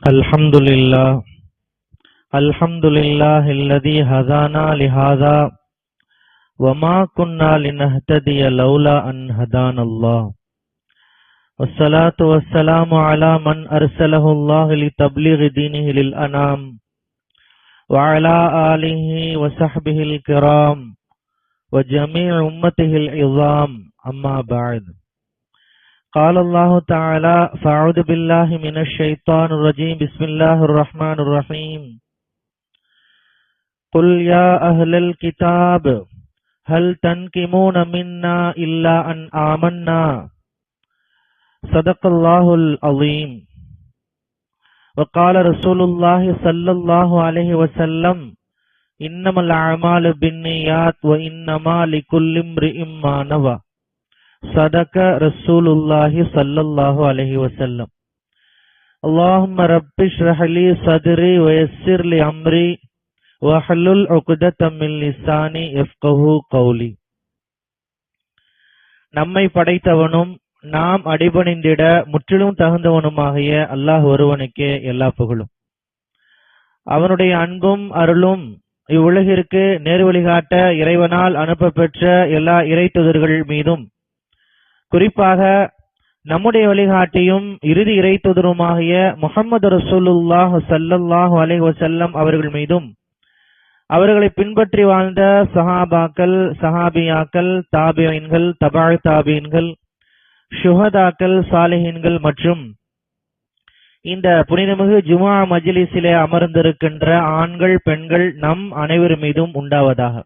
الحمد لله الذي هدانا لهذا وما كنا لنهتدي لولا أن هدانا الله والصلاة والسلام على من أرسله الله لتبليغ دينه للأنام وعلى آله وصحبه الكرام وجميع أمته العظام أما بعد. قال الله تعالى: فأعوذ بالله من الشيطان الرجيم. بسم الله الرحمن الرحيم. قل يا أهل الكتاب هل تنقمون منا إلا أن آمنا. صدق الله العظيم. وقال رسول الله صلى الله عليه وسلم: إنما الأعمال بالنيات وإنما لكل امرئ ما نوى. صدق رسول الله صلى الله عليه وسلم. اللهم رب اشرح لي صدري ويسر لي أمري واحلل عقدة من لساني يفقهوا قولي. நம்மை படைத்தவனும் நாம் அடிபணிந்திட முற்றிலும் தகுந்தவனுமாகிய அல்லாஹ் ஒருவனுக்கே எல்லா புகழும். அவனுடைய அன்பும் அருளும் இவ்வுலகிற்கு நேர்வழிகாட்ட இறைவனால் அனுப்ப பெற்ற எல்லா இறைத்துதர்கள் மீதும், குறிப்பாக நம்முடைய வழிகாட்டியும் இறுதி இறைத்துதருமாகிய முஹம்மது ரசூலுல்லாஹ் ஸல்லல்லாஹு அலைஹி வஸல்லம் அவர்கள் மீதும், அவர்களை பின்பற்றி வாழ்ந்த சஹாபாக்கள், சஹாபியாக்கள், தாபியீன்கள், தபஅ தாபியீன்கள், ஷுஹதாக்கள், சாலிஹீன்கள் மற்றும் இந்த புனிதமிகு ஜும்ஆ மஜ்லிஸிலே அமர்ந்திருக்கின்ற ஆண்கள், பெண்கள் நம் அனைவர் மீதும் உண்டாவதாக.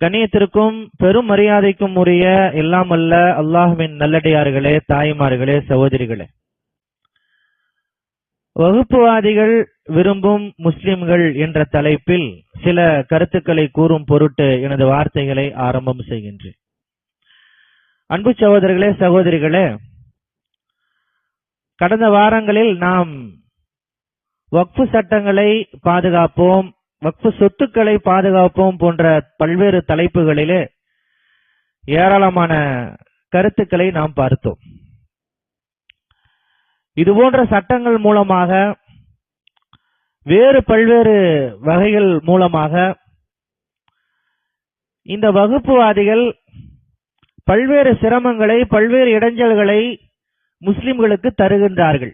கண்ணியத்திற்கும் பெரும் மரியாதைக்கும் உரிய எல்லாம் அல்ல அல்லாஹ்வின் நல்லடியார்களே, தாய்மார்களே, சகோதரிகளே, வகுப்புவாதிகள் விரும்பும் முஸ்லிம்கள் என்ற தலைப்பில் சில கருத்துக்களை கூறும் பொருட்டு எனது வார்த்தைகளை ஆரம்பம் செய்கின்றேன். அன்பு சகோதரர்களே, சகோதரிகளே, கடந்த வாரங்களில் நாம் வக்ஃபு சட்டங்களை பாதுகாப்போம், வக்ஃபு சொத்துக்களை பாதுகாப்போம் போன்ற பல்வேறு தலைப்புகளிலே ஏராளமான கருத்துக்களை நாம் பார்த்தோம். இது போன்ற சட்டங்கள் மூலமாக, வேறு பல்வேறு வகைகள் மூலமாக இந்த வகுப்புவாதிகள் பல்வேறு சிரமங்களை, பல்வேறு இடைஞ்சல்களை முஸ்லிம்களுக்கு தருகின்றார்கள்.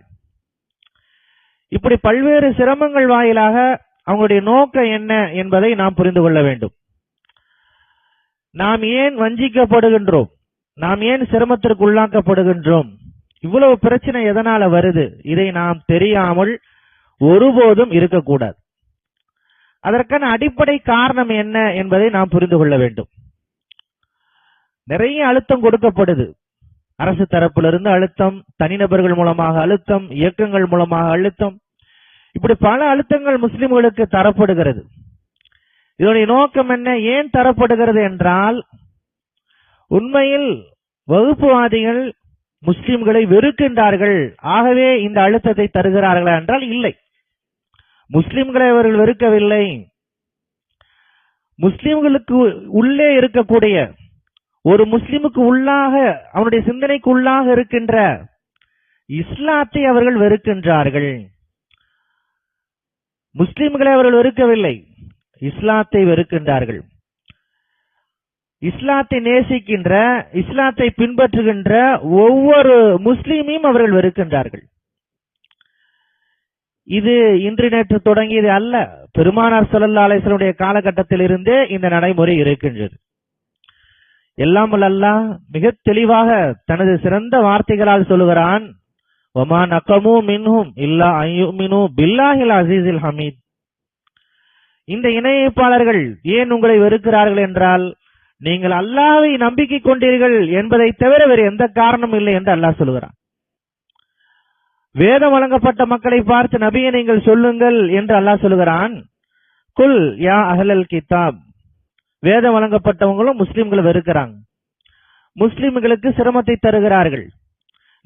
இப்படி பல்வேறு சிரமங்கள் வாயிலாக அவங்களுடைய நோக்கம் என்ன என்பதை நாம் புரிந்து கொள்ள வேண்டும். நாம் ஏன் வஞ்சிக்கப்படுகின்றோம், நாம் ஏன் சிரமத்திற்கு உள்ளாக்கப்படுகின்றோம், இவ்வளவு பிரச்சனை எதனால வருது, இதை நாம் தெரியாமல் ஒருபோதும் இருக்கக்கூடாது. அதற்கான அடிப்படை காரணம் என்ன என்பதை நாம் புரிந்து கொள்ள வேண்டும். நிறைய அழுத்தம் கொடுக்கப்படுது. அரசு தரப்பிலிருந்து அழுத்தம், தனிநபர்கள் மூலமாக அழுத்தம், இயக்கங்கள் மூலமாக அழுத்தம், இப்படி பல அழுத்தங்கள் முஸ்லிம்களுக்கு தரப்படுகிறது. இதனுடைய நோக்கம் என்ன, ஏன் தரப்படுகிறது என்றால், உண்மையில் வகுப்புவாதிகள் முஸ்லிம்களை வெறுக்கின்றார்கள், ஆகவே இந்த அழுத்தத்தை தருகிறார்களா என்றால் இல்லை. முஸ்லிம்களை அவர்கள் வெறுக்கவில்லை. முஸ்லிம்களுக்கு உள்ளே இருக்கக்கூடிய, ஒரு முஸ்லிமுக்கு உள்ளாக, அவனுடைய சிந்தனைக்கு உள்ளாக இருக்கின்ற இஸ்லாத்தை அவர்கள் வெறுக்கின்றார்கள். முஸ்லிம்களை அவர்கள் வெறுக்கவில்லை, இஸ்லாத்தை வெறுக்கின்றார்கள். இஸ்லாத்தை நேசிக்கின்ற, இஸ்லாத்தை பின்பற்றுகின்ற ஒவ்வொரு முஸ்லிமையும் அவர்கள் வெறுக்கின்றார்கள். இது இன்று நேற்று தொடங்கியது அல்ல. பெருமானார் ஸல்லல்லாஹு அலைஹி வஸல்லம் உடைய காலகட்டத்தில் இருந்தே இந்த நடைமுறை இருக்கின்றது. எல்லாம் அல்லாஹ் மிக தெளிவாக தனது சிறந்த வார்த்தைகளால் சொல்லுகிறான்: வமா நகமு மின்ஹும் இல்லா அய்யுமினு பில்லாஹில் அஸீஸில் ஹமீத். இந்த இணையப்பாளர்கள் ஏன் உங்களை வெறுக்கிறார்கள் என்றால், நீங்கள் அல்லாஹ்வை நம்பிக்கை கொண்டீர்கள் என்பதை தவிர வேறு எந்த காரணமும் இல்லை என்று அல்லாஹ் சொல்லுகிறான். வேதம் வழங்கப்பட்ட மக்களை பார்த்து நபியை நீங்கள் சொல்லுங்கள் என்று அல்லாஹ் சொல்லுகிறான். குல் யா அஹ்லல் கிதாப். வேதம் வழங்கப்பட்டவங்களும் முஸ்லிம்களை வெறுக்கிறாங்க, முஸ்லிம்களுக்கு சிரமத்தை தருகிறார்கள்.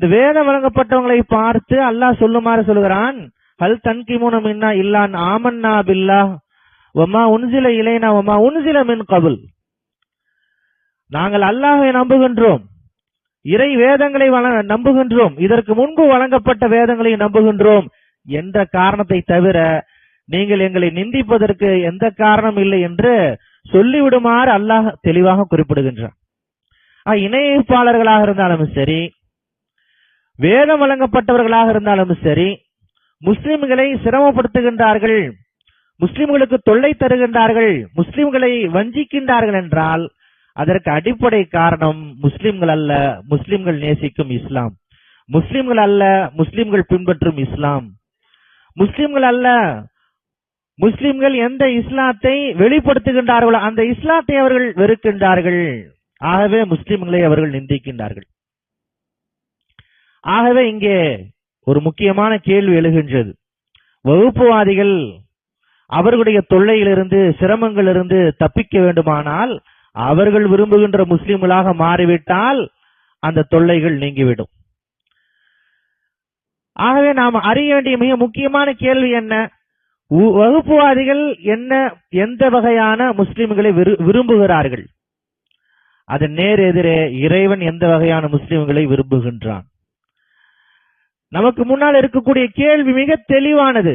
இந்த வேதம் வழங்கப்பட்டவங்களை பார்த்து அல்லாஹ் சொல்லுமாறு சொல்லுகிறான்: ஹல் தன்கிமுன மின்னா இல்லான் ஆமன்னா பில்லாஹ் வமா உன்சில இலைனா வமா உன்சில மின் கபுல். நாங்கள் அல்லாஹ்வை நம்புகின்றோம், இறை வேதங்களை நம்புகின்றோம், இதற்கு முன்பு வழங்கப்பட்ட வேதங்களை நம்புகின்றோம் என்ற காரணத்தை தவிர நீங்கள் எங்களை நிந்திப்பதற்கு எந்த காரணம் இல்லை என்று சொல்லிவிடுமாறு அல்லாஹ் தெளிவாக குறிப்பிடுகின்றார். இணைப்பாளர்களாக இருந்தாலும் சரி, வேதம் வழங்கப்பட்டவர்களாக இருந்தாலும் சரி, முஸ்லிம்களை சிரமப்படுத்துகின்றார்கள், முஸ்லிம்களுக்கு தொல்லை தருகின்றார்கள், முஸ்லிம்களை வஞ்சிக்கின்றார்கள் என்றால் அதற்கு அடிப்படை காரணம் முஸ்லிம்கள் அல்ல, முஸ்லிம்கள் நேசிக்கும் இஸ்லாம். முஸ்லிம்கள் அல்ல, முஸ்லிம்கள் பின்பற்றும் இஸ்லாம். முஸ்லிம்கள் அல்ல, முஸ்லிம்கள் எந்த இஸ்லாத்தை வெளிப்படுத்துகின்றார்களோ அந்த இஸ்லாத்தை அவர்கள் வெறுக்கின்றார்கள். ஆகவே முஸ்லிம்களை அவர்கள் நிந்திக்கின்றார்கள். ஆகவே இங்கே ஒரு முக்கியமான கேள்வி எழுகின்றது. வகுப்புவாதிகள் அவர்களுடைய தொல்லையிலிருந்து, சிரமங்களிலிருந்து தப்பிக்க வேண்டுமானால் அவர்கள் விரும்புகின்ற முஸ்லிம்களாக மாறிவிட்டால் அந்த தொல்லைகள் நீங்கிவிடும். ஆகவே நாம் அறிய வேண்டிய மிக முக்கியமான கேள்வி என்ன? வகுப்புவாதிகள் என்ன, எந்த வகையான முஸ்லிம்களை விரும்புகிறார்கள்? அதன் நேர் எதிரே இறைவன் எந்த வகையான முஸ்லிம்களை விரும்புகின்றான்? நமக்கு முன்னால் இருக்கக்கூடிய கேள்வி மிக தெளிவானது.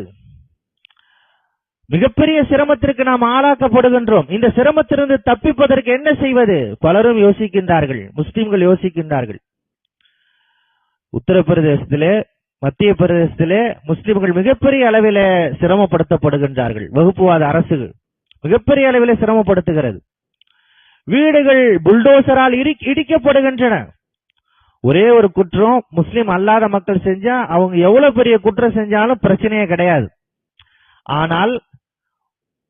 மிகப்பெரிய சிரமத்திற்கு நாம் ஆளாக்கப்படுகின்றோம். இந்த சிரமத்திலிருந்து தப்பிப்பதற்கு என்ன செய்வது? பலரும் யோசிக்கின்றார்கள், முஸ்லிம்கள் யோசிக்கின்றார்கள். உத்தரப்பிரதேசத்திலே, மத்திய பிரதேசத்திலே முஸ்லிம்கள் மிகப்பெரிய அளவில் சிரமப்படுத்தப்படுகின்றார்கள். வகுப்புவாத அரசுகள் மிகப்பெரிய அளவில் சிரமப்படுத்துகிறது. வீடுகள் புல்டோசரால் இடிக்கப்படுகின்றன. ஒரே ஒரு குற்றம் முஸ்லிம் அல்லாத மக்கள் செஞ்சா அவங்க எவ்வளவு பெரிய குற்றம் செஞ்சாலும் பிரச்சனையே கிடையாது. ஆனால்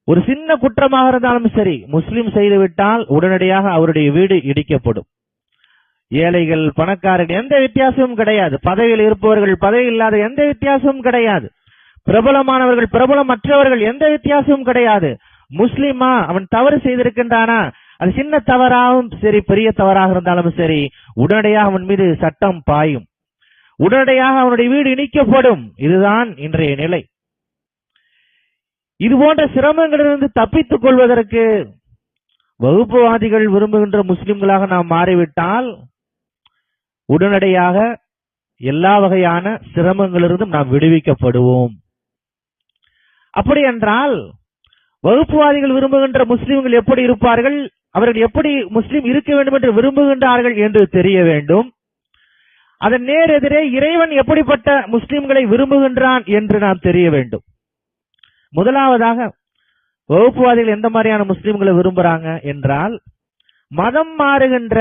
ஒரு சின்ன குற்றமாக இருந்தாலும் சரி, முஸ்லிம் செய்துவிட்டால் உடனடியாக அவருடைய வீடு இடிக்கப்படும். ஏழைகள், பணக்காரர்கள் எந்த வித்தியாசமும் கிடையாது. பதவியில் இருப்பவர்கள், பதவி இல்லாத எந்த வித்தியாசமும் கிடையாது. பிரபலமானவர்கள், பிரபலமற்றவர்கள் எந்த வித்தியாசமும் கிடையாது. முஸ்லிமா, அவன் தவறு செய்திருக்கின்றானா, அது சின்ன தவறாகவும் சரி, பெரிய தவறாக இருந்தாலும் சரி, உடனடியாக அவன் மீது சட்டம் பாயும், உடனடியாக அவனுடைய வீடு இடிக்கப்படும். இதுதான் இன்றைய நிலை. இது போன்ற சிரமங்களிலிருந்து தப்பித்துக் கொள்வதற்கு வகுப்புவாதிகள் விரும்புகின்ற முஸ்லிம்களாக நாம் மாறிவிட்டால் உடனடியாக எல்லா வகையான சிரமங்களிலிருந்தும் நாம் விடுவிக்கப்படுவோம். அப்படி என்றால் வகுப்புவாதிகள் விரும்புகின்ற முஸ்லிம்கள் எப்படி இருப்பார்கள், அவர்கள் எப்படி முஸ்லிம் இருக்க வேண்டும் என்று விரும்புகின்றார்கள் என்று தெரிய வேண்டும். அதன் நேர் எதிரே இறைவன் எப்படிப்பட்ட முஸ்லிம்களை விரும்புகின்றான் என்று நாம் தெரிய வேண்டும். முதலாவதாக வகுப்புவாதிகள் எந்த மாதிரியான முஸ்லிம்களை விரும்புறாங்க என்றால், மதம் மாறுகின்ற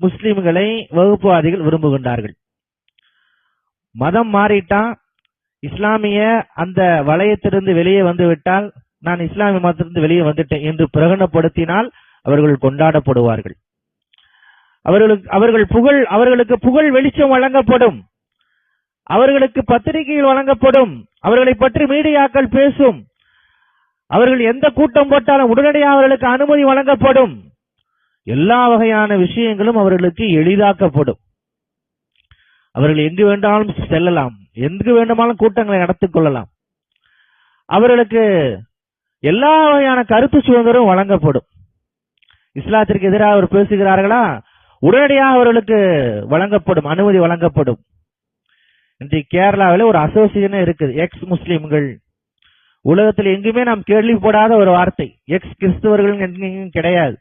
முஸ்லிம்களை வகுப்புவாதிகள் விரும்புகின்றார்கள். மதம் மாறிட்டா, இஸ்லாமிய அந்த வளையத்திலிருந்து வெளியே வந்துவிட்டால், நான் இஸ்லாமிய மதத்திலிருந்து வெளியே வந்துட்டேன் என்று பிரகடனப்படுத்தினால் அவர்கள் கொண்டாடப்படுவார்கள். அவர்களுக்கு புகழ் வெளிச்சம் வழங்கப்படும், அவர்களுக்கு பத்திரிகைகள் வழங்கப்படும், அவர்களை பற்றி மீடியாக்கள் பேசும், அவர்கள் எந்த கூட்டம் போட்டாலும் உடனடியாக அவர்களுக்கு அனுமதி வழங்கப்படும், எல்லா வகையான விஷயங்களும் அவர்களுக்கு எளிதாக்கப்படும். அவர்கள் எங்கு வேண்டாலும் செல்லலாம், எங்கு வேண்டுமானாலும் கூட்டங்களை நடத்திக் கொள்ளலாம், அவர்களுக்கு எல்லா வகையான கருத்து சுதந்திரம் வழங்கப்படும். இஸ்லாத்திற்கு எதிராக அவர் பேசுகிறார்களா, உடனடியாக அவர்களுக்கு வழங்கப்படும், அனுமதி வழங்கப்படும். இன்றைக்கு கேரளாவில் ஒரு அசோசியேஷன் இருக்குது, எக்ஸ் முஸ்லிம்கள். உலகத்தில் எங்குமே நாம் கேள்விப்படாத ஒரு வார்த்தை. எக்ஸ் கிறிஸ்தவர்கள் எங்கேயும் கிடையாது,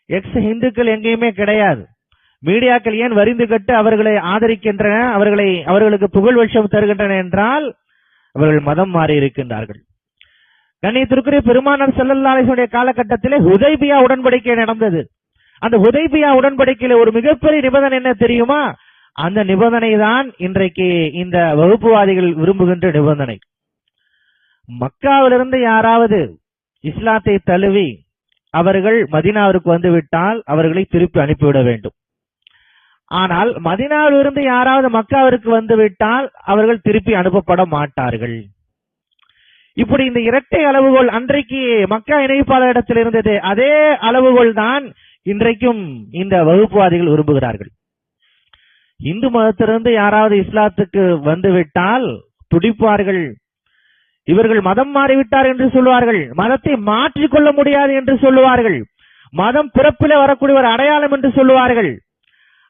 எக்ஸ் இந்துக்கள் எங்கேயுமே கிடையாது. மீடியாக்கள் ஏன் வரிந்து கட்டு அவர்களை ஆதரிக்கின்றன, அவர்களுக்கு புகழ் வெளிச்சம் தருகின்றன என்றால் அவர்கள் மதம் மாறி இருக்கின்றார்கள். கண்ணியத்திற்குரிய பெருமானார் ஸல்லல்லாஹு அலைஹி வஸல்லம் காலகட்டத்திலே ஹுதைபியா உடன்படிக்கை நடந்தது. அந்த ஹுதைபியா உடன்படிக்கையில ஒரு மிகப்பெரிய நிபந்தனை என்ன தெரியுமா? அந்த நிபந்தனை தான் இன்றைக்கு இந்த வகுப்புவாதிகள் விரும்புகின்ற நிபந்தனை. மக்காவிலிருந்து யாராவது இஸ்லாத்தை தழுவி அவர்கள் மதீனாவிற்கு வந்துவிட்டால் அவர்களை திருப்பி அனுப்பிவிட வேண்டும். ஆனால் மதீனாவிலிருந்து யாராவது மக்காவிற்கு வந்துவிட்டால் அவர்கள் திருப்பி அனுப்பப்பட மாட்டார்கள். இப்படி இந்த இரட்டை அளவுகோல் அன்றைக்கு மக்கா இணைப்பாளரிடத்தில் இருந்தது, அதே அளவுகோல் தான் இன்றைக்கும் இந்த வகுப்புவாதிகள் விரும்புகிறார்கள். இந்து மதத்திலிருந்து யாராவது இஸ்லாத்துக்கு வந்துவிட்டால் துடிப்பார்கள், இவர்கள் மதம் மாறிவிட்டார் என்று சொல்லுவார்கள், மதத்தை மாற்றிக்கொள்ள முடியாது என்று சொல்லுவார்கள், மதம் பிறப்பிலே வரக்கூடிய ஒரு அடையாளம் என்று சொல்லுவார்கள்.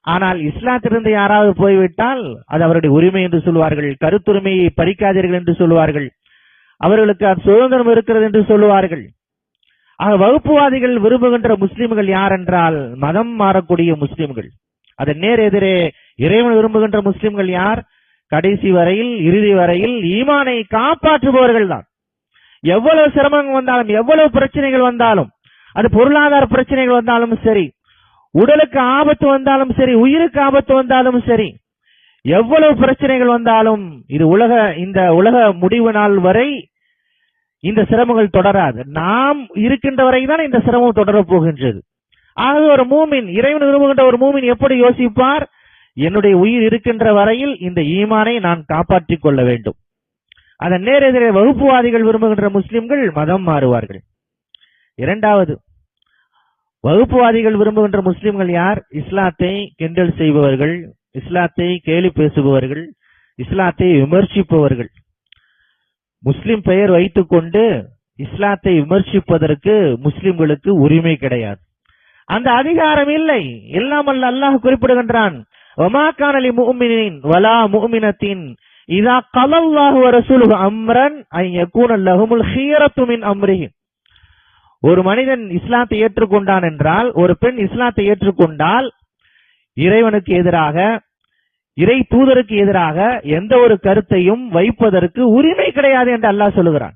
ஆனால் இஸ்லாத்திலிருந்து யாராவது போய்விட்டால் அது அவருடைய உரிமை என்று சொல்வார்கள். கருத்துரிமையை பறிக்காதீர்கள் என்று சொல்வார்கள். அவர்களுக்கு அது சுதந்திரம் இருக்கிறது என்று சொல்லுவார்கள். ஆக வகுப்புவாதிகள் விரும்புகின்ற முஸ்லிம்கள் யார் என்றால் மதம் மாறக்கூடிய முஸ்லிம்கள். அதன் நேர் எதிரே இறைவன் விரும்புகின்ற முஸ்லிம்கள் யார்? கடைசி வரையில் இறுதி வரையில் ஈமானை காப்பாற்றுபவர்கள் தான். எவ்வளவு சிரமங்கள் வந்தாலும், எவ்வளவு பிரச்சனைகள் வந்தாலும், அது பொருளாதார பிரச்சனைகள் வந்தாலும் சரி, உடலுக்கு ஆபத்து வந்தாலும் சரி, உயிருக்கு ஆபத்து வந்தாலும் சரி, எவ்வளவு பிரச்சனைகள் வந்தாலும் இது இந்த உலக முடிவு நாள் வரை இந்த சிரமங்கள் தொடராது. நாம் இருக்கின்ற வரைதான் இந்த சிரமம் தொடரப் போகின்றது. ஆகவே ஒரு மூமின், இறைவன் விரும்புகின்ற ஒரு மூமின் எப்படி யோசிப்பார்? என்னுடைய உயிர் இருக்கின்ற வரையில் இந்த ஈமானை நான் காப்பாற்றிக் கொள்ள வேண்டும். அதன் நேரெதிரே வகுப்புவாதிகள் விரும்புகின்ற முஸ்லிம்கள் மதம் மாறுவார்கள். இரண்டாவது, வகுப்புவாதிகள் விரும்புகின்ற முஸ்லிம்கள் யார்? இஸ்லாத்தை கிண்டல் செய்பவர்கள், இஸ்லாத்தை கேலி பேசுபவர்கள், இஸ்லாத்தை விமர்சிப்பவர்கள். முஸ்லிம் பெயர் வைத்துக் கொண்டு இஸ்லாத்தை விமர்சிப்பதற்கு முஸ்லிம்களுக்கு உரிமை கிடையாது, அந்த அதிகாரம் இல்லை. எல்லாம் அல்லாஹ் குறிப்பிடுகின்றான், வமா கான லிமுஃமினின் வலா முஃமினத்தின் இதா கலல்லாஹு வ ரசூலுஹு அம்ரன் அன் யகூன லஹுமுல் ஹியரத்து மின் அம்ரிஹி. ஒரு மனிதன் இஸ்லாத்தை ஏற்றுக்கொண்டான் என்றால், ஒரு பெண் இஸ்லாத்தை ஏற்றுக்கொண்டால் இறைவனுக்கு எதிராக, இறை தூதருக்கு எதிராக எந்த ஒரு கருத்தையும் வைப்பதற்கு உரிமை கிடையாது என்று அல்லாஹ் சொல்லுகிறான்.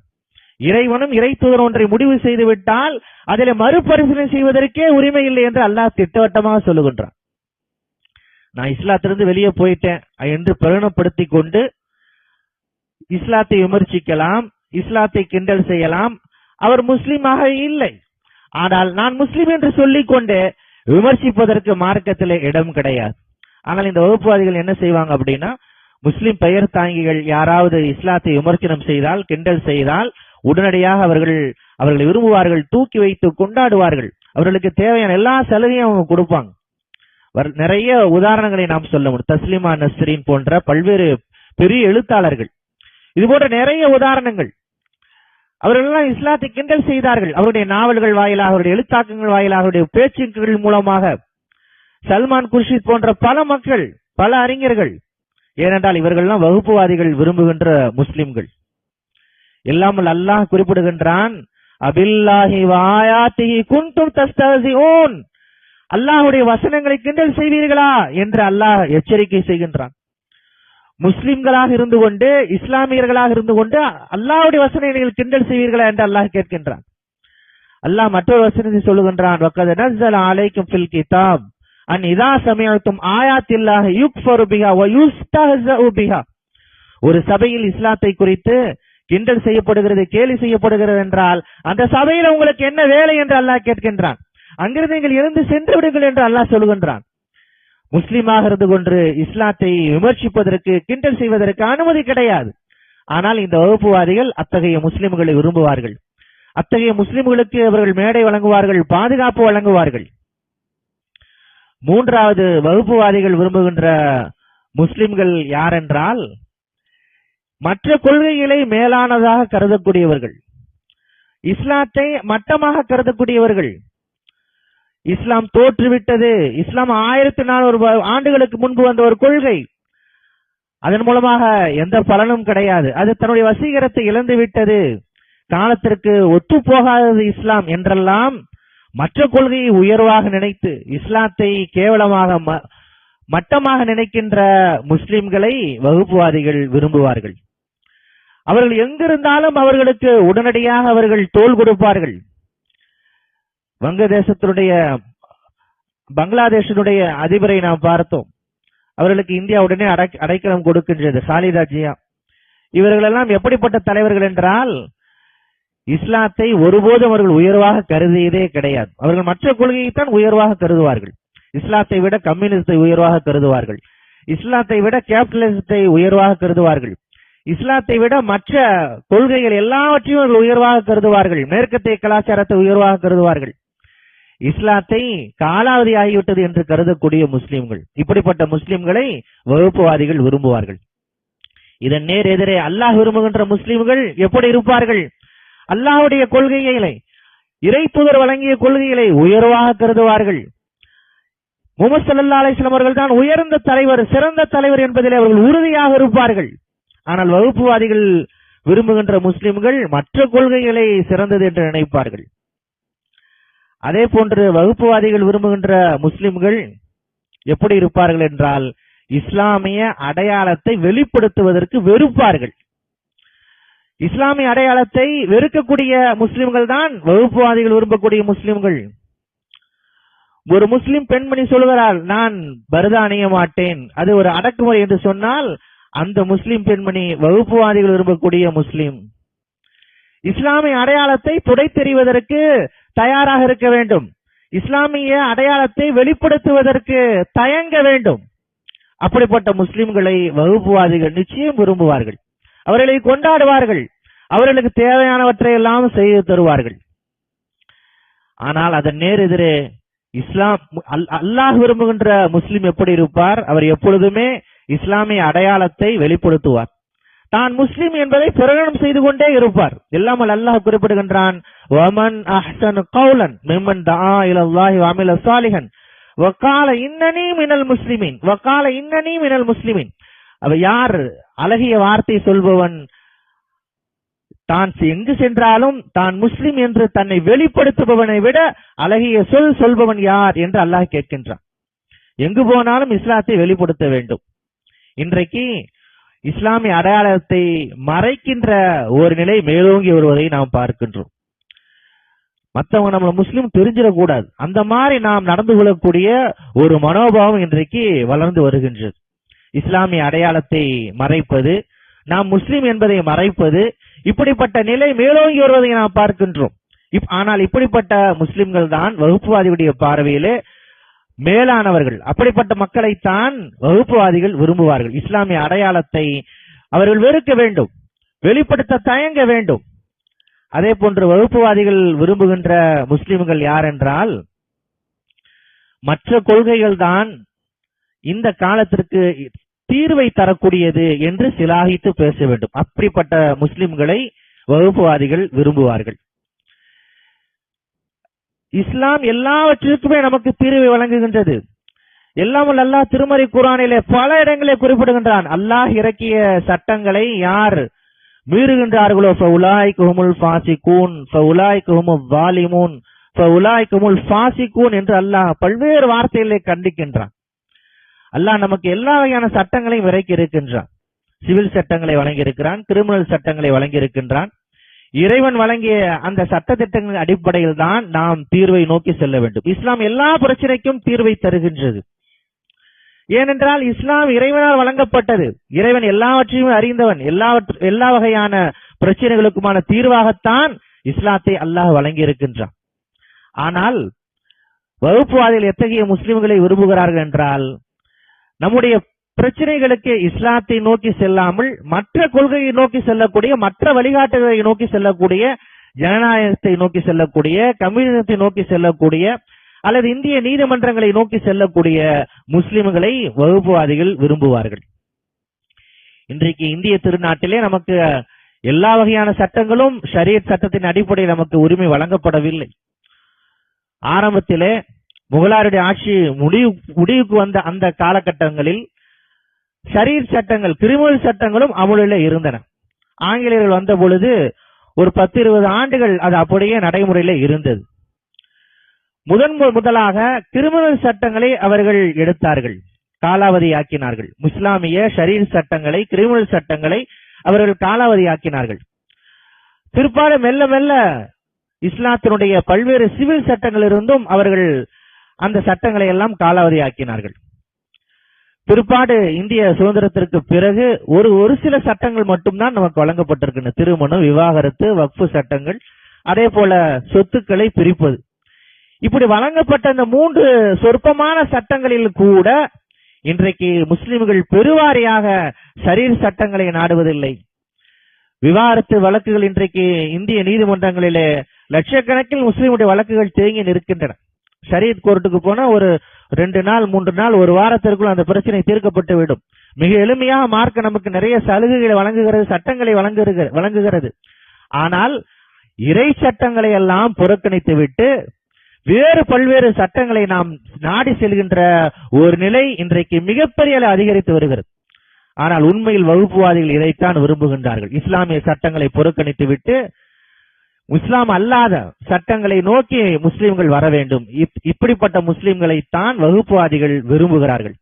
இறைவனும் இறை தூதர் ஒன்றை முடிவு செய்து விட்டால் அதில் மறுபரிசீலனை செய்வதற்கே உரிமை இல்லை என்று அல்லாஹ் திட்டவட்டமாக சொல்லுகின்றான். நான் இஸ்லாத்திலிருந்து வெளியே போயிட்டேன் என்று பிரகடனப்படுத்தி கொண்டு இஸ்லாத்தை விமர்சிக்கலாம், இஸ்லாத்தை கிண்டல் செய்யலாம், அவர் முஸ்லீமாக இல்லை. ஆனால் நான் முஸ்லீம் என்று சொல்லிக் கொண்டு விமர்சிப்பதற்கு மார்க்கத்திலே இடம் கிடையாது. ஆனால் இந்த வகுப்புவாதிகள் என்ன செய்வாங்க அப்படின்னா, முஸ்லிம் பெயர் தாங்கிகள் யாராவது இஸ்லாத்தை விமர்சனம் செய்தால், கிண்டல் செய்தால் உடனடியாக அவர்களை விரும்புவார்கள், தூக்கி வைத்து கொண்டாடுவார்கள். அவர்களுக்கு தேவையான எல்லா சலுகையும் அவங்க கொடுப்பாங்க. நிறைய உதாரணங்களை நாம் சொல்ல முடியும். தஸ்லிமா நஸ்ரீன் போன்ற பல்வேறு பெரிய எழுத்தாளர்கள், இது போன்ற நிறைய உதாரணங்கள். அவர்கள் இஸ்லாத்தை கிண்டல் செய்தார்கள். அவருடைய நாவல்கள் வாயிலாக, அவருடைய எழுத்தாக்கங்கள் வாயிலாக, அவருடைய பேச்சுக்கள் மூலமாக. சல்மான் குர்ஷித் போன்ற பல மக்கள், பல அறிஞர்கள். ஏனென்றால் இவர்கள்லாம் வகுப்புவாதிகள் விரும்புகின்ற முஸ்லிம்கள். எல்லாம் அல்லாஹ் குறிப்பிடுகின்றான், அபில்லாஹி வஆயாத்திஹி குன்தும் தஸ்தஹ்சிஊன், அல்லாஹ்வுடைய வசனங்களை கிண்டல் செய்வீர்களா என்று அல்லாஹ் எச்சரிக்கை செய்கின்றான். முஸ்லிம்களாக இருந்து கொண்டு, இஸ்லாமியர்களாக இருந்து கொண்டு அல்லாஹ்வுடைய வசனங்களை கிண்டல் செய்வீர்களா என்று அல்லாஹ் கேட்கின்றான். அல்லாஹ் மற்றொரு வசனத்தை சொல்லுகின்றான், வகத் நஸல அலைக்கும் ஃபில் கிதாப் அன் இதா சமிஅத்தும் ஆயாத்தில்லாஹி யுக்ஃபரு பிஹா வ யுஸ்தஹ்ஸஉ பிஹா. ஒரு சபையில் இஸ்லாத்தை குறித்து கிண்டல் செய்யப்படுகிறது, கேலி செய்யப்படுகிறது என்றால் அந்த சபையில் உங்களுக்கு என்ன வேலை என்று அல்லாஹ் கேட்கின்றான். அங்கிருந்து நீங்கள் எழுந்து சென்று விடுங்கள் என்று அல்லாஹ் சொல்லுகின்றான். முஸ்லிமாக இருந்து கொண்டு இஸ்லாத்தை விமர்சிப்பதற்கு, கிண்டல் செய்வதற்கு அனுமதி கிடையாது. ஆனால் இந்த வகுப்புவாதிகள் அத்தகைய முஸ்லிம்களை விரும்புவார்கள். அத்தகைய முஸ்லிம்களுக்கு அவர்கள் மேடை வழங்குவார்கள், பாதுகாப்பு வழங்குவார்கள். மூன்றாவது, வகுப்புவாதிகள் விரும்புகின்ற முஸ்லிம்கள் யார் என்றால், மற்ற கொள்கைகளை மேலானதாக கருதக்கூடியவர்கள், இஸ்லாத்தை மட்டமாக கருதக்கூடியவர்கள். இஸ்லாம் தோற்றுவிட்டது, இஸ்லாம் 1400 ஆண்டுகளுக்கு முன்பு வந்த ஒரு கொள்கை, அதன் மூலமாக எந்த பலனும் கிடையாது, அது தன்னுடைய வசீகரத்தை இழந்து விட்டது, காலத்திற்கு ஒத்து போகாதது இஸ்லாம் என்றெல்லாம் மற்ற கொள்கையை உயர்வாக நினைத்து இஸ்லாத்தை கேவலமாக மட்டமாக நினைக்கின்ற முஸ்லிம்களை வகுப்புவாதிகள் விரும்புவார்கள். அவர்கள் எங்கிருந்தாலும் அவர்களுக்கு உடனடியாக அவர்கள் தோள் கொடுப்பார்கள். வங்கதேசத்தினுடைய, பங்களாதேஷனுடைய அதிபரை நாம் பார்த்தோம். அவர்களுக்கு இந்தியா உடனே அடைக்கலம் கொடுக்கின்றது, காலிதா ஜியா. இவர்களெல்லாம் எப்படிப்பட்ட தலைவர்கள் என்றால், இஸ்லாத்தை ஒருபோதும் அவர்கள் உயர்வாக கருதியதே கிடையாது. அவர்கள் மற்ற கொள்கையைத்தான் உயர்வாக கருதுவார்கள். இஸ்லாத்தை விட கம்யூனிஸ்டை உயர்வாக கருதுவார்கள், இஸ்லாத்தை விட கேபிட்டலிசத்தை உயர்வாக கருதுவார்கள், இஸ்லாத்தை விட மற்ற கொள்கைகள் எல்லாவற்றையும் அவர்கள் உயர்வாக கருதுவார்கள், மேற்கத்திய கலாச்சாரத்தை உயர்வாக கருதுவார்கள். இஸ்லாத்தை காலாவதி ஆகிவிட்டது என்று கருதக்கூடிய முஸ்லிம்கள், இப்படிப்பட்ட முஸ்லிம்களை வகுப்புவாதிகள் விரும்புவார்கள். இதன் நேர் எதிரே அல்லாஹ் விரும்புகின்ற முஸ்லிம்கள் எப்படி இருப்பார்கள்? அல்லாஹ்வுடைய கொள்கைகளை, இறை தூதர் வழங்கிய கொள்கைகளை உயர்வாக கருதுவார்கள். முஹம்மது ஸல்லல்லாஹு அலைஹி வஸல்லம் அவர்கள் தான் உயர்ந்த தலைவர், சிறந்த தலைவர் என்பதிலே அவர்கள் உறுதியாக இருப்பார்கள். ஆனால் வகுப்புவாதிகள் விரும்புகின்ற முஸ்லிம்கள் மற்ற கொள்கைகளை சிறந்தது என்று நினைப்பார்கள். அதே போன்று வகுப்புவாதிகள் விரும்புகின்ற முஸ்லிம்கள் எப்படி இருப்பார்கள் என்றால், இஸ்லாமிய அடையாளத்தை வெளிப்படுத்துவதற்கு வெறுப்பார்கள். இஸ்லாமிய அடையாளத்தை வெறுக்கக்கூடிய முஸ்லிம்கள் தான் வகுப்புவாதிகள் விரும்பக்கூடிய முஸ்லிம்கள். ஒரு முஸ்லிம் பெண்மணி சொல்கிறாள், நான் பர்தா அணிய மாட்டேன், அது ஒரு அடக்குமுறை என்று சொன்னால், அந்த முஸ்லிம் பெண்மணி வகுப்புவாதிகள் விரும்பக்கூடிய முஸ்லிம். இஸ்லாமிய அடையாளத்தை புடைத்தெறிவதற்கு தயாராக இருக்க வேண்டும். இஸ்லாமிய அடையாளத்தை வெளிப்படுத்துவதற்கு தயங்க வேண்டும். அப்படிப்பட்ட முஸ்லிம்களை வகுப்புவாதிகள் நிச்சயம் விரும்புவார்கள். அவர்களை கொண்டாடுவார்கள். அவர்களுக்கு தேவையானவற்றை எல்லாம் செய்து தருவார்கள். ஆனால் அதன் நேர் எதிரே அல்லாஹ் விரும்புகின்ற முஸ்லிம் எப்படி இருப்பார்? அவர் எப்பொழுதுமே இஸ்லாமிய அடையாளத்தை வெளிப்படுத்துவார். தான் முஸ்லிம் என்பதை பிரகடனம் செய்து கொண்டே இருப்பார். இல்லாமல் அல்லாஹ் குறிப்பிடுகின்றான், வமன் அஹ்ஸனு கௌலன் மிம்மன் தஆ இலல்லாஹி வ அமில ஸாலிஹன் வகால இன்னனி மினல் முஸ்லிமீன் வகால இன்னனி மினல் முஸ்லிமீன். அவ யார் அழகிய வார்த்தை சொல்பவன், தான் எங்கு சென்றாலும் தான் முஸ்லிம் என்று தன்னை வெளிப்படுத்துபவனை விட அழகிய சொல் சொல்பவன் யார் என்று அல்லாஹ் கேட்கின்றான். எங்கு போனாலும் இஸ்லாத்தை வெளிப்படுத்த வேண்டும். இன்றைக்கு இஸ்லாமிய அடையாளத்தை மறைக்கின்ற ஒரு நிலை மேலோங்கி வருவதை நாம் பார்க்கின்றோம். மற்றவங்க நம்மள முஸ்லிம் தெரிஞ்சிடக்கூடாது, அந்த மாதிரி நாம் நடந்து கொள்ளக்கூடிய ஒரு மனோபாவம் இன்றைக்கு வளர்ந்து வருகின்றது. இஸ்லாமிய அடையாளத்தை மறைப்பது, நாம் முஸ்லிம் என்பதை மறைப்பது, இப்படிப்பட்ட நிலை மேலோங்கி வருவதை நாம் பார்க்கின்றோம். ஆனால் இப்படிப்பட்ட முஸ்லிம்கள் தான் வகுப்புவாதிகளுடைய பார்வையிலே மேலானவர்கள். அப்படிப்பட்ட மக்களைத்தான் வகுப்புவாதிகள் விரும்புவார்கள். இஸ்லாமிய அடையாளத்தை அவர்கள் வெறுக்க வேண்டும், வெளிப்படுத்த தயங்க வேண்டும். அதே போன்று வகுப்புவாதிகள் விரும்புகின்ற முஸ்லிம்கள் யார் என்றால், மற்ற கொள்கைகள் தான் இந்த காலத்திற்கு தீர்வை தரக்கூடியது என்று சிலாகித்து பேச வேண்டும். அப்படிப்பட்ட முஸ்லிம்களை வகுப்புவாதிகள் விரும்புவார்கள். இஸ்லாம் எல்லாவற்றிற்குமே நமக்கு தீர்வை வழங்குகின்றது. எல்லாம் அல்லாஹ் திருமறை குர்ஆனிலே பல இடங்களிலே குறிப்பிடுகின்றான். அல்லாஹ் இறக்கிய சட்டங்களை யார் மீறுகின்றார்களோ ஃபஉலாயிக ஹுமுல் ஃபாசிகூன் ஃபஉலாயிக ஹுமுல் ஸாலிமூன் ஃபஉலாயிக ஹுமுல் ஃபாசிகூன் என்று அல்லாஹ் பல்வேறு வார்த்தைகளை கண்டிக்கின்றான். அல்லாஹ் நமக்கு எல்லா வகையான சட்டங்களையும் இறக்கி இருக்கின்றான். சிவில் சட்டங்களை வழங்கி இருக்கிறான், கிரிமினல் சட்டங்களை வழங்கி இருக்கின்றான். இறைவன் வழங்கிய அந்த சட்ட திட்டங்களின் அடிப்படையில் தான் நாம் தீர்வை நோக்கி செல்ல வேண்டும். இஸ்லாம் எல்லா பிரச்சனைக்கும் தீர்வை தருகின்றது. ஏனென்றால் இஸ்லாம் இறைவனால் வழங்கப்பட்டது. இறைவன் எல்லாவற்றையும் அறிந்தவன். எல்லா வகையான பிரச்சனைகளுக்குமான தீர்வாகத்தான் இஸ்லாத்தை அல்லாஹ் வழங்கி இருக்கின்றான். ஆனால் வகுப்புவாதிகள் எத்தகைய முஸ்லிம்களை விரும்புகிறார்கள் என்றால், நம்முடைய பிரச்சனைகளுக்கு இஸ்லாத்தை நோக்கி செல்லாமல் மற்ற கொள்கையை நோக்கி செல்லக்கூடிய, மற்ற வழிகாட்டுகளை நோக்கி செல்லக்கூடிய, ஜனநாயகத்தை நோக்கி செல்லக்கூடிய, கம்யூனிசத்தை நோக்கி செல்லக்கூடிய, அல்லது இந்திய நீதிமன்றங்களை நோக்கி செல்லக்கூடிய முஸ்லிம்களை வகுப்புவாதிகள் விரும்புவார்கள். இன்றைக்கு இந்திய திருநாட்டிலே நமக்கு எல்லா வகையான சட்டங்களும் ஷரியத் சட்டத்தின் அடிப்படையில் நமக்கு உரிமை வழங்கப்படவில்லை. ஆரம்பத்திலே முகலாருடைய ஆட்சி முடிவுக்கு வந்த அந்த காலகட்டங்களில் ஷரியத் சட்டங்கள், கிரிமினல் சட்டங்களும் அமுலில் இருந்தன. ஆங்கிலேயர்கள் வந்த பொழுது ஒரு 10-20 ஆண்டுகள் அது அப்படியே நடைமுறையில் இருந்தது. முதலாக கிரிமினல் சட்டங்களை அவர்கள் எடுத்தார்கள், காலாவதியாக்கினார்கள். இஸ்லாமிய ஷரியத் சட்டங்களை, கிரிமினல் சட்டங்களை அவர்கள் காலாவதியாக்கினார்கள். பிற்பாடு மெல்ல மெல்ல இஸ்லாத்தினுடைய பல்வேறு சிவில் சட்டங்கள் இருந்தும் அவர்கள் அந்த சட்டங்களை எல்லாம் காலாவதியாக்கினார்கள். பிற்பாடு இந்திய சுதந்திரத்திற்கு பிறகு ஒரு சில சட்டங்கள் மட்டும்தான் நமக்கு வழங்கப்பட்டிருக்கின்றன. திருமணம், விவாகரத்து, வக்ஃபு சட்டங்கள், அதே போல சொத்துக்களை பிரிப்பது. இப்படி வழங்கப்பட்ட இந்த 3 சொற்பமான சட்டங்களில் கூட இன்றைக்கு முஸ்லிம்கள் பெருவாரியாக ஷரியத் சட்டங்களை நாடுவதில்லை. விவாகரத்து வழக்குகள் இன்றைக்கு இந்திய நீதிமன்றங்களிலே லட்சக்கணக்கில் முஸ்லிமுடைய வழக்குகள் தேங்கி நிற்கின்றன. ஷரியத் கோர்ட்டுக்கு போனா ஒரு 2 நாள் 3 நாள் ஒரு வாரத்திற்குள் அந்த பிரச்சனை தீர்க்கப்பட்டு விடும். மிக எளிமையாக மார்க்க நமக்கு நிறைய சலுகைகளை வழங்குகிறது, சட்டங்களை வழங்குகிறது. ஆனால் இறை சட்டங்களை எல்லாம் புறக்கணித்து விட்டு வேறு பல்வேறு சட்டங்களை நாம் நாடி செல்கின்ற ஒரு நிலை இன்றைக்கு மிகப்பெரிய அதிகரித்து வருகிறது. ஆனால் உண்மையில் வகுப்புவாதிகள் இதைத்தான் விரும்புகின்றார்கள். இஸ்லாமிய சட்டங்களை புறக்கணித்து விட்டு இஸ்லாம் அல்லாத சட்டங்களை நோக்கி முஸ்லிம்கள் வர வேண்டும். இப்படிப்பட்ட முஸ்லிம்களைத்தான் வகுப்புவாதிகள் விரும்புகிறார்கள்.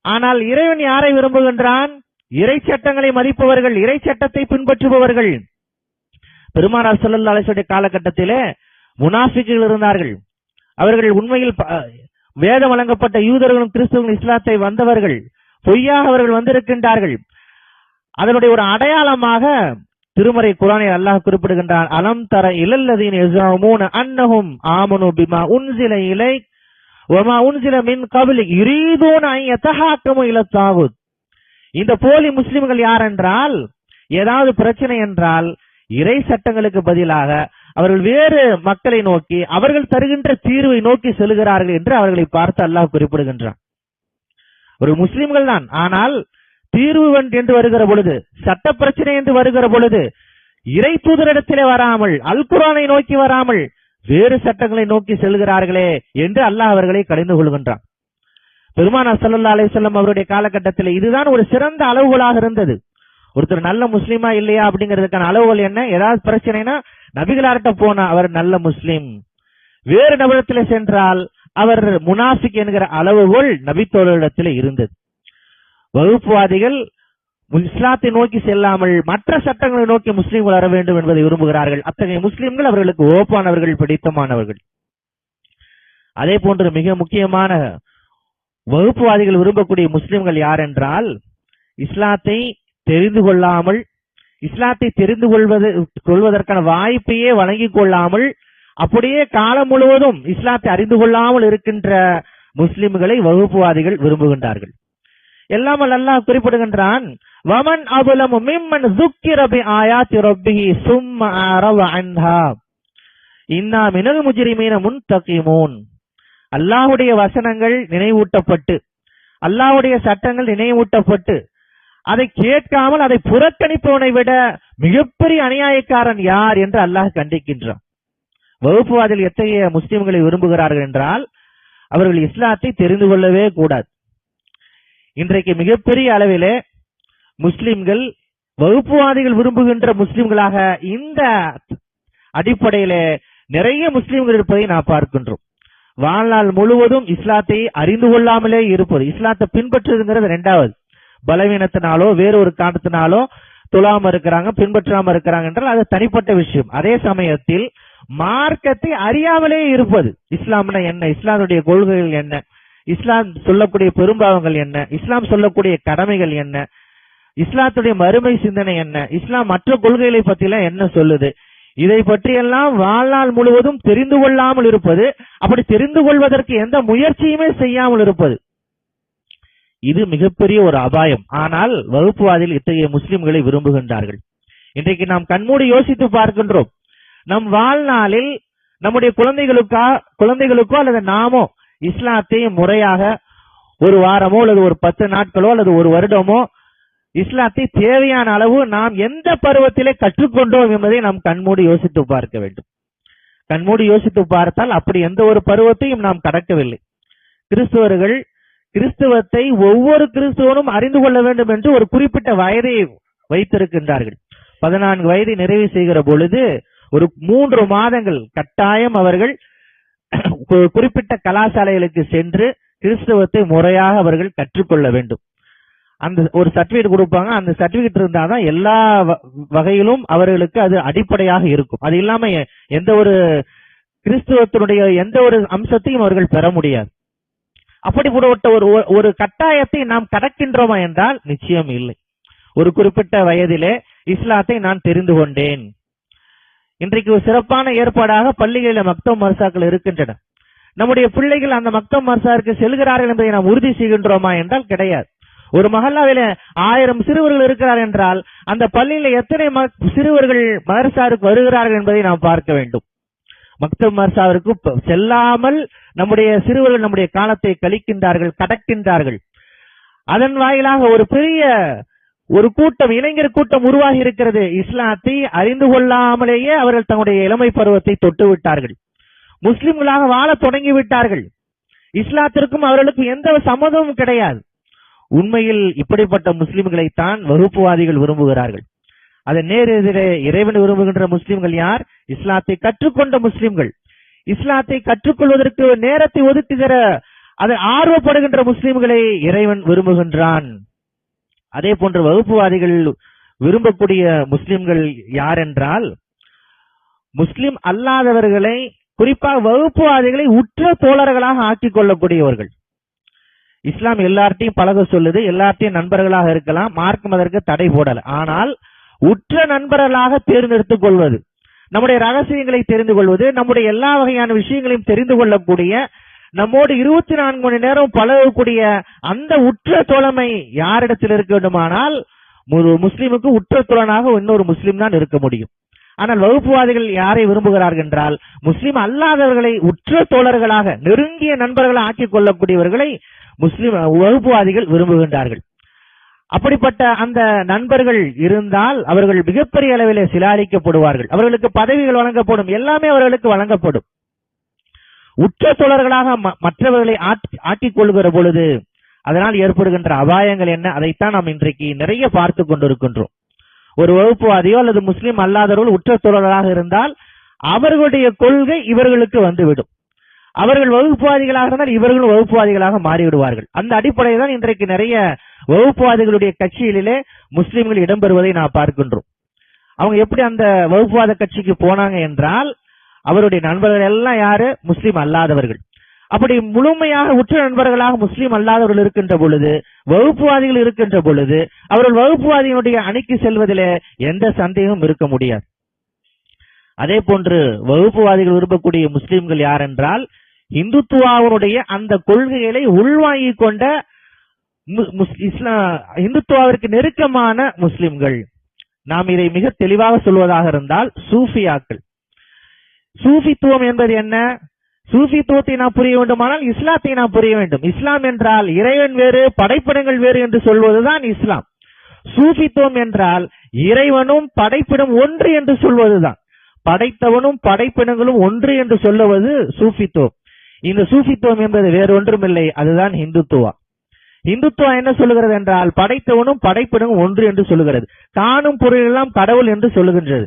ஆனால் இறைவன் யாரை விரும்புகின்றான்? இறை சட்டங்களை மதிப்பவர்கள், இறை சட்டத்தை பின்பற்றுபவர்கள். பெருமானார் ஸல்லல்லாஹு அலைஹி வஸல்லம் காலகட்டத்திலே முனாஃபிக்குகள் இருந்தார்கள். அவர்கள் உண்மையில் வேதம் வழங்கப்பட்ட யூதர்களும் கிறிஸ்தவர்களும் இஸ்லாத்தை வந்தவர்கள், பொய்யாக அவர்கள் வந்திருக்கின்றார்கள். அதனுடைய ஒரு அடையாளமாக திருமறை குர்ஆனில் அல்லாஹ் குறிப்பிடுகின்றான், அலம் தர இலல்லதீன யஸூமூன அன்னஹும் ஆமனு பிமா உன்ஸில இலைக் வமா உன்ஸில மின் கப்லிக் யுரீதுன அன் யதஹாக்கமு இல தாகுத். இந்த போலி முஸ்லிம்கள் யார் என்றால், ஏதாவது பிரச்சனை என்றால் இறை சட்டங்களுக்கு பதிலாக அவர்கள் வேறு மக்களை நோக்கி அவர்கள் தருகின்ற தீர்வை நோக்கி செல்கிறார்கள் என்று அவர்களை பார்த்து அல்லாஹ் குறிப்பிடுகின்றான். ஒரு முஸ்லிம்கள் தான், ஆனால் தீர்வு என்று வருகிற பொழுது, சட்ட பிரச்சனை என்று வருகிற பொழுது இறை தூதரிடத்திலே வராமல், அல் குர்ஆனை நோக்கி வராமல் வேறு சட்டங்களை நோக்கி செல்கிறார்களே என்று அல்லாஹ் அவர்களை கடிந்து கொள்கின்றான். பெருமானார் ஸல்லல்லாஹு அலைஹி வஸல்லம் அவருடைய காலகட்டத்தில் இதுதான் ஒரு சிறந்த அளவுகோலாக இருந்தது. ஒருத்தர் நல்ல முஸ்லிமா இல்லையா அப்படிங்கிறதுக்கான அளவுகோல் என்ன? ஏதாவது பிரச்சனைனா நபிகளார்ட்ட போனா அவர் நல்ல முஸ்லிம், வேறு நபரிடத்தில் சென்றால் அவர் முனாஃபிக் என்கிற அளவுகோல் நபித்தோழரிடத்தில் இருந்தது. வகுப்புவாதிகள் இஸ்லாத்தை நோக்கி செல்லாமல் மற்ற சட்டங்களை நோக்கி முஸ்லிம்கள் வர வேண்டும் என்பதை விரும்புகிறார்கள். அத்தகைய முஸ்லிம்கள் அவர்களுக்கு ஓப்பானவர்கள், பிடித்தமானவர்கள். அதே போன்று மிக முக்கியமான வகுப்புவாதிகள் விரும்பக்கூடிய முஸ்லிம்கள் யார் என்றால், இஸ்லாத்தை தெரிந்து கொள்ளாமல், இஸ்லாத்தை தெரிந்து கொள்வதற்கான வாய்ப்பையே வழங்கிக் கொள்ளாமல், அப்படியே காலம் முழுவதும் இஸ்லாத்தை அறிந்து கொள்ளாமல் இருக்கின்ற முஸ்லிம்களை வகுப்புவாதிகள் விரும்புகின்றார்கள். எல்லாம் அல்லாஹ் குறிப்பிடுகின்றான், வமன் அபுலமு மிம்மன் ஸுக்கிர பிஆயாத்தி ரப்பிஹி ஸும்ம அறவ அன்ஹா இன்னா மினல் முஜ்ரிமீன முன்தகிமூன். அல்லாஹ்வுடைய வசனங்கள் நினைவூட்டப்பட்டு, அல்லாஹ்வுடைய சட்டங்கள் நினைவூட்டப்பட்டு அதை கேட்காமல் அதை புறக்கணிப்பவனை விட மிகப்பெரிய அநியாயக்காரன் யார் என்று அல்லாஹ் கண்டிக்கின்றான். வகுப்புவாதிகள் எத்தகைய முஸ்லிம்களை விரும்புகிறார்கள் என்றால், அவர்கள் இஸ்லாத்தை தெரிந்து கொள்ளவே கூடாது. இன்றைக்கு மிகப்பெரிய அளவிலே முஸ்லிம்கள் வகுப்புவாதிகள் விரும்புகின்ற முஸ்லிம்களாக இந்த அடிப்படையிலே நிறைய முஸ்லிம்கள் இருப்பதை நாம் பார்க்கின்றோம். வாழ்நாள் முழுவதும் இஸ்லாத்தை அறிந்து கொள்ளாமலே இருப்பது, இஸ்லாத்தை பின்பற்றுங்கிறது இரண்டாவது. பலவீனத்தினாலோ வேறு ஒரு காரணத்தினாலோ தொழாம இருக்கிறாங்க, பின்பற்றாம இருக்கிறாங்க என்றால் அது தனிப்பட்ட விஷயம். அதே சமயத்தில் மார்க்கத்தை அறியாமலே இருப்பது, இஸ்லாம்னா என்ன, இஸ்லாமுடைய கொள்கைகள் என்ன, இஸ்லாம் சொல்லக்கூடிய பெரும்பாவங்கள் என்ன, இஸ்லாம் சொல்லக்கூடிய கடமைகள் என்ன, இஸ்லாத்துடைய மறுமை சிந்தனை என்ன, இஸ்லாம் மற்ற கொள்கைகளை பற்றிலாம் என்ன சொல்லுது, இதை பற்றியெல்லாம் வாழ்நாள் முழுவதும் தெரிந்து கொள்ளாமல் இருப்பது, அப்படி தெரிந்து கொள்வதற்கு எந்த முயற்சியுமே செய்யாமல் இருப்பது, இது மிகப்பெரிய ஒரு அபாயம். ஆனால் வகுப்புவாதிகள் இத்தகைய முஸ்லிம்களை விரும்புகின்றார்கள். இன்றைக்கு நாம் கண்மூடி யோசித்து பார்க்கின்றோம். நம் வாழ்நாளில் நம்முடைய குழந்தைகளுக்கோ அல்லது நாமோ இஸ்லாத்தை முறையாக ஒரு வாரமோ அல்லது ஒரு 10 நாட்களோ அல்லது ஒரு வருடமோ இஸ்லாத்தை தேவையான அளவு நாம் எந்த பருவத்திலே கற்றுக்கொண்டோம் என்பதை நாம் கண்மூடி யோசித்து பார்க்க வேண்டும். கண்மூடி யோசித்து பார்த்தால் அப்படி எந்த ஒரு பருவத்தையும் நாம் கடக்கவில்லை. கிறிஸ்தவர்கள் கிறிஸ்துவத்தை ஒவ்வொரு கிறிஸ்துவனும் அறிந்து கொள்ள வேண்டும் என்று ஒரு குறிப்பிட்ட வயதை வைத்திருக்கின்றார்கள். 14 வயதை நிறைவு செய்கிற பொழுது ஒரு 3 மாதங்கள் கட்டாயம் அவர்கள் குறிப்பிட்ட கலாசாலைகளுக்கு சென்று கிறிஸ்தவத்தை முறையாக அவர்கள் கற்றுக்கொள்ள வேண்டும். அந்த ஒரு சர்டிபிகேட் கொடுப்பாங்க. அந்த சர்டிபிகேட் இருந்தாதான் எல்லா வகையிலும் அவர்களுக்கு அது அடிப்படையாக இருக்கும். அது இல்லாம எந்த ஒரு கிறிஸ்துவத்தினுடைய எந்த ஒரு அம்சத்தையும் அவர்கள் பெற முடியாது. அப்படிப்பட்ட ஒரு கட்டாயத்தை நாம் கடக்கின்றோமா என்றால் நிச்சயம் இல்லை. ஒரு குறிப்பிட்ட வயதிலே இஸ்லாத்தை நான் தெரிந்து கொண்டேன். இன்றைக்கு ஒரு சிறப்பான ஏற்பாடாக பள்ளிகளில் மக்தப் மர்சாக்கள் இருக்கின்றன. நம்முடைய பிள்ளைகள் அந்த மக்தப் மர்சாவிற்கு செல்கிறார்கள் என்பதை நாம் உறுதி செய்கின்றோமா என்றால் கிடையாது. ஒரு மஹல்லாவில 1000 சிறுவர்கள் இருக்கிறார் என்றால் அந்த பள்ளியில எத்தனை சிறுவர்கள் மதரசாவுக்கு வருகிறார்கள் என்பதை நாம் பார்க்க வேண்டும். மக்தப் மர்சாவிற்கு செல்லாமல் நம்முடைய சிறுவர்கள் நம்முடைய காலத்தை கழிக்கின்றார்கள், கடக்கின்றார்கள். அதன் வாயிலாக ஒரு பெரிய ஒரு கூட்டம், இளைஞர் கூட்டம் உருவாகி இருக்கிறது. இஸ்லாத்தை அறிந்து கொள்ளாமலேயே அவர்கள் தங்களுடைய இளமை பருவத்தை தொட்டு விட்டார்கள். முஸ்லிம்களாக வாழ தொடங்கி விட்டார்கள். இஸ்லாத்திற்கும் அவர்களுக்கும் எந்த சம்மதமும் கிடையாது. உண்மையில் இப்படிப்பட்ட முஸ்லிம்களைத்தான் வகுப்புவாதிகள் விரும்புகிறார்கள். அதை நேரெதிரே இறைவன் விரும்புகின்ற முஸ்லிம்கள் யார்? இஸ்லாத்தை கற்றுக்கொண்ட முஸ்லிம்கள். இஸ்லாத்தை கற்றுக்கொள்வதற்கு நேரத்தை ஒதுக்கி தர அதை ஆர்வப்படுகின்ற முஸ்லிம்களை இறைவன் விரும்புகின்றான். அதே போன்ற வகுப்புவாதிகள் விரும்பக்கூடிய முஸ்லிம்கள் யார் என்றால், முஸ்லிம் அல்லாதவர்களை, குறிப்பாக வகுப்புவாதிகளை உற்ற தோழர்களாக ஆக்கிக் கொள்ளக்கூடியவர்கள். இஸ்லாம் எல்லார்ட்டையும் பழக சொல்லுது, எல்லார்ட்டையும் நண்பர்களாக இருக்கலாம், மார்க்கம் அதற்கு தடை போடல. ஆனால் உற்ற நண்பர்களாக தேர்ந்தெடுத்துக் கொள்வது, நம்முடைய ரகசியங்களை தெரிந்து கொள்வது, நம்முடைய எல்லா வகையான விஷயங்களையும் தெரிந்து கொள்ளக்கூடிய, நம்மோடு 24 மணி நேரம் பழகக்கூடிய அந்த உற்ற தோழமை யாரிடத்தில் இருக்க வேண்டுமானால் ஒரு முஸ்லிமுக்கு உற்ற தோழனாக இன்னொரு முஸ்லிம் தான் இருக்க முடியும். ஆனால் வகுப்புவாதிகள் யாரை விரும்புகிறார்கள் என்றால், முஸ்லிம் அல்லாதவர்களை உற்ற தோழர்களாக, நெருங்கிய நண்பர்களை ஆக்கிக் கொள்ளக்கூடியவர்களை முஸ்லிம் வகுப்புவாதிகள் விரும்புகின்றார்கள். அப்படிப்பட்ட அந்த நண்பர்கள் இருந்தால் அவர்கள் மிகப்பெரிய அளவிலே சிலாரிக்கப்படுவார்கள். அவர்களுக்கு பதவிகள் வழங்கப்படும், எல்லாமே அவர்களுக்கு வழங்கப்படும். உற்ற தோழர்களாக மற்றவர்களை ஆக்கிக் கொள்கிற பொழுது அதனால் ஏற்படுகின்ற அபாயங்கள் என்ன, அதைத்தான் நாம் இன்றைக்கு நிறைய பார்த்து கொண்டிருக்கின்றோம். ஒரு வகுப்புவாதியோ அல்லது முஸ்லிம் அல்லாதவர்கள் உற்ற தோழர்களாக இருந்தால் அவர்களுடைய கொள்கை இவர்களுக்கு வந்துவிடும். அவர்கள் வகுப்புவாதிகளாக இருந்தால் இவர்களும் வகுப்புவாதிகளாக மாறிவிடுவார்கள். அந்த அடிப்படையில் தான் இன்றைக்கு நிறைய வகுப்புவாதிகளுடைய கட்சிகளிலே முஸ்லிம்கள் இடம்பெறுவதை நாம் பார்க்கின்றோம். அவங்க எப்படி அந்த வகுப்புவாத கட்சிக்கு போனாங்க என்றால், அவருடைய நண்பர்கள் எல்லாம் யாரு? முஸ்லிம் அல்லாதவர்கள். அப்படி முழுமையாக உற்ற நண்பர்களாக முஸ்லிம் அல்லாதவர்கள் இருக்கின்ற பொழுது, வகுப்புவாதிகள் இருக்கின்ற பொழுது, அவர்கள் வகுப்புவாதிகளுடைய அணிக்கு செல்வதிலே எந்த சந்தேகமும் இருக்க முடியாது. அதே போன்று வகுப்புவாதிகள் விரும்பக்கூடிய முஸ்லிம்கள் யார் என்றால், இந்துத்துவாவுடைய அந்த கொள்கைகளை உள்வாங்கிக் கொண்ட இந்துத்துவாவிற்கு நெருக்கமான முஸ்லிம்கள். நாம் இதை மிக தெளிவாக சொல்வதாக இருந்தால், சூஃபியாக்கள். சூஃபித்துவம் என்பது என்ன? சூஃபித்துவத்தை நாம் புரிய வேண்டுமானால் இஸ்லாத்தை நாம் புரிய வேண்டும். இஸ்லாம் என்றால் இறைவன் வேறு, படைப்பிடங்கள் வேறு என்று சொல்வதுதான் இஸ்லாம். சூஃபித்துவம் என்றால் இறைவனும் படைப்பிடம் ஒன்று என்று சொல்வதுதான். படைத்தவனும் படைப்பினங்களும் ஒன்று என்று சொல்லுவது சூஃபித்துவம். இந்த சூஃபித்துவம் என்பது வேறு ஒன்றுமில்லை, அதுதான் இந்துத்துவா. இந்துத்துவா என்ன சொல்லுகிறது என்றால், படைத்தவனும் படைப்பினங்களும் ஒன்று என்று சொல்லுகிறது. காணும் பொருளெல்லாம் கடவுள் என்று சொல்லுகின்றது.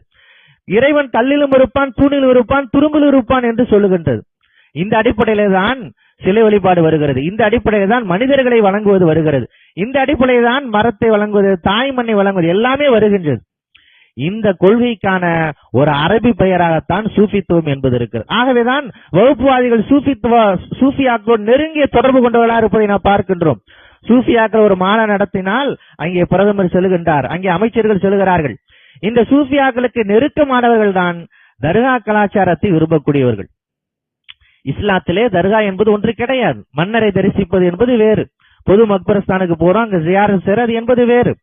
இறைவன் கல்லிலும் இருப்பான், தூணிலும் இருப்பான், துரும்பிலும் இருப்பான் என்று சொல்லுகின்றது. இந்த அடிப்படையிலே தான் சிலை வழிபாடு வருகிறது. இந்த அடிப்படையில் தான் மனிதர்களை வழங்குவது வருகிறது. இந்த அடிப்படையில் தான் மரத்தை வழங்குவது, தாய் மண்ணை வழங்குவது எல்லாமே வருகின்றது. இந்த கொள்கைக்கான ஒரு அரபி பெயராகத்தான் சூஃபித்துவம் என்பது இருக்கிறது. ஆகவேதான் வகுப்புவாதிகள் சூஃபியாக்களோடு நெருங்கிய தொடர்பு கொண்டவர்களாக இருப்பதை நாம் பார்க்கின்றோம். சூஃபியாக்கள் ஒரு மாநாடு நடத்தினால் அங்கே பிரதமர் செல்கின்றார், அங்கே அமைச்சர்கள் செல்கிறார்கள். இந்த சூஃபியாக்களுக்கு நெருக்கமானவர்கள் தான் தர்கா கலாச்சாரத்தை விரும்பக்கூடியவர்கள். இஸ்லாத்திலே தர்கா என்பது ஒன்று கிடையாது. மன்னரை தரிசிப்பது என்பது வேறு, பொது மக்பரஸ்தானுக்கு போறோம், அங்க ஜியாரத் செய்றது என்பது வேறு.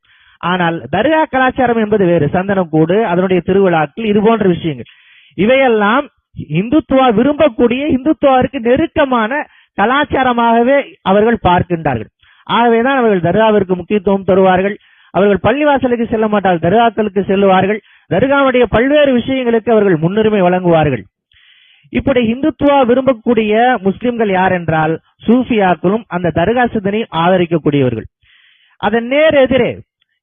ஆனால் தர்கா கலாச்சாரம் என்பது வேறு. சந்தனக்கூடு, அதனுடைய திருவிழாக்கள், இது போன்ற விஷயங்கள், இவையெல்லாம் இந்துத்துவா விரும்பக்கூடிய, இந்துத்துவாவிற்கு நெருக்கமான கலாச்சாரமாகவே அவர்கள் பார்க்கின்றார்கள். ஆகவேதான் அவர்கள் தர்காவிற்கு முக்கியத்துவம் தருவார்கள். அவர்கள் பள்ளிவாசலுக்கு செல்ல மாட்டார்கள், தர்காக்களுக்கு செல்லுவார்கள். தர்காவுடைய பல்வேறு விஷயங்களுக்கு அவர்கள் முன்னுரிமை வழங்குவார்கள். இப்படி இந்துத்துவா விரும்பக்கூடிய முஸ்லிம்கள் யார் என்றால், சூஃபியாக்களும் அந்த தர்கா சிந்தனை ஆதரிக்கக்கூடியவர்கள். அதன் நேர் எதிரே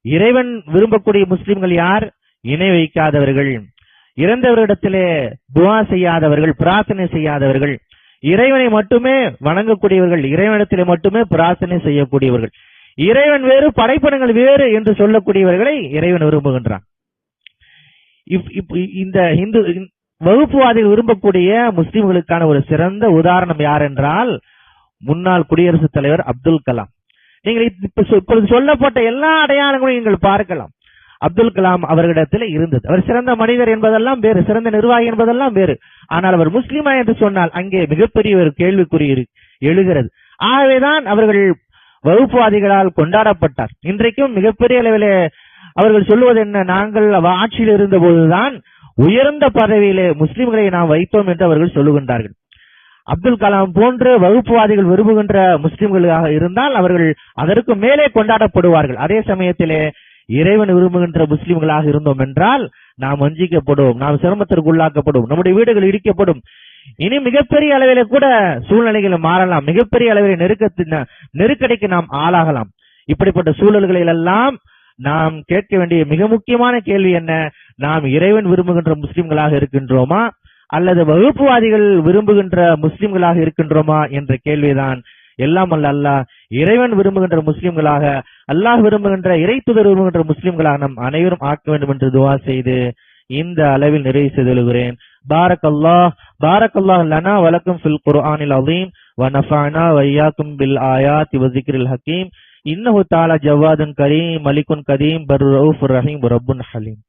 இறைவன் விரும்பக்கூடிய முஸ்லிம்கள் யார்? இணை வைக்காதவர்கள், இறந்தவரிடத்திலே துவா செய்யாதவர்கள், பிரார்த்தனை செய்யாதவர்கள், இறைவனை மட்டுமே வணங்கக்கூடியவர்கள், இறைவனிடத்திலே மட்டுமே பிரார்த்தனை செய்யக்கூடியவர்கள், இறைவன் வேறு படைப்பினங்கள் வேறு என்று சொல்லக்கூடியவர்களை இறைவன் விரும்புகின்றான். இந்த இந்து வகுப்புவாதிகள் விரும்பக்கூடிய முஸ்லிம்களுக்கான ஒரு சிறந்த உதாரணம் யார் என்றால், முன்னாள் குடியரசுத் தலைவர் அப்துல் கலாம். நீங்கள் இப்பொழுது சொல்லப்பட்ட எல்லா அடையாளங்களையும் நீங்கள் பார்க்கலாம். அப்துல் கலாம் அவர்களிடத்தில் இருந்தது. அவர் சிறந்த மனிதர் என்பதெல்லாம் வேறு, சிறந்த நிர்வாகி என்பதெல்லாம் வேறு. ஆனால் அவர் முஸ்லிமா என்று சொன்னால் அங்கே மிகப்பெரிய ஒரு கேள்விக்குறி எழுகிறது. ஆகவேதான் அவர்கள் வகுப்புவாதிகளால் கொண்டாடப்பட்டார். இன்றைக்கும் மிகப்பெரிய அளவிலே அவர்கள் சொல்லுவது என்ன? நாங்கள் ஆட்சியில் இருந்த போதுதான் உயர்ந்த பதவியிலே முஸ்லிம்களை நாம் வைத்தோம் என்று அவர்கள் சொல்லுகின்றார்கள். அப்துல் கலாம் போன்ற வகுப்புவாதிகள் விரும்புகின்ற முஸ்லிம்களாக இருந்தால் அவர்கள் அதற்கு மேலே கொண்டாடப்படுவார்கள். அதே சமயத்திலே இறைவன் விரும்புகின்ற முஸ்லிம்களாக இருந்தோம் என்றால் நாம் வஞ்சிக்கப்படும், நாம் சிரமத்திற்கு உள்ளாக்கப்படும், நம்முடைய வீடுகள் இடிக்கப்படும். இனி மிகப்பெரிய அளவில கூட சூழ்நிலைகள் மாறலாம், மிகப்பெரிய அளவில் நெருக்கடிக்கு நாம் ஆளாகலாம். இப்படிப்பட்ட சூழல்களில் எல்லாம் நாம் கேட்க வேண்டிய மிக முக்கியமான கேள்வி என்ன? நாம் இறைவன் விரும்புகின்ற முஸ்லிம்களாக இருக்கின்றோமா அல்லது வகுப்புவாதிகள் விரும்புகின்ற முஸ்லிம்களாக இருக்கின்றோமா என்ற கேள்விதான். எல்லாம் அல்ல அல்லாஹ் இறைவன் விரும்புகின்ற முஸ்லிம்களாக, அல்லாஹ் விரும்புகின்ற இறை தூதர் விரும்புகின்ற முஸ்லிம்களாக நம் அனைவரும் ஆக்க வேண்டும் என்று துஆ செய்து இந்த அளவில் நிறைவு செய்துள்ளேன். பாரக்கல்லாஹ் லனா வலக்கும் ஃபில் குர்ஆனில் அஸீம் வ நஃபஅனா வ இய்யாக்கும் பில் ஆயாத்தி வ ஸிக்ரில் ஹகீம். இன்னஹு தஆலா ஜவாதுன் கரீம் மலிகுன் கதீம் பர் ரഊஃபுர் ரஹீம் ரப்புன் ஹலீம்.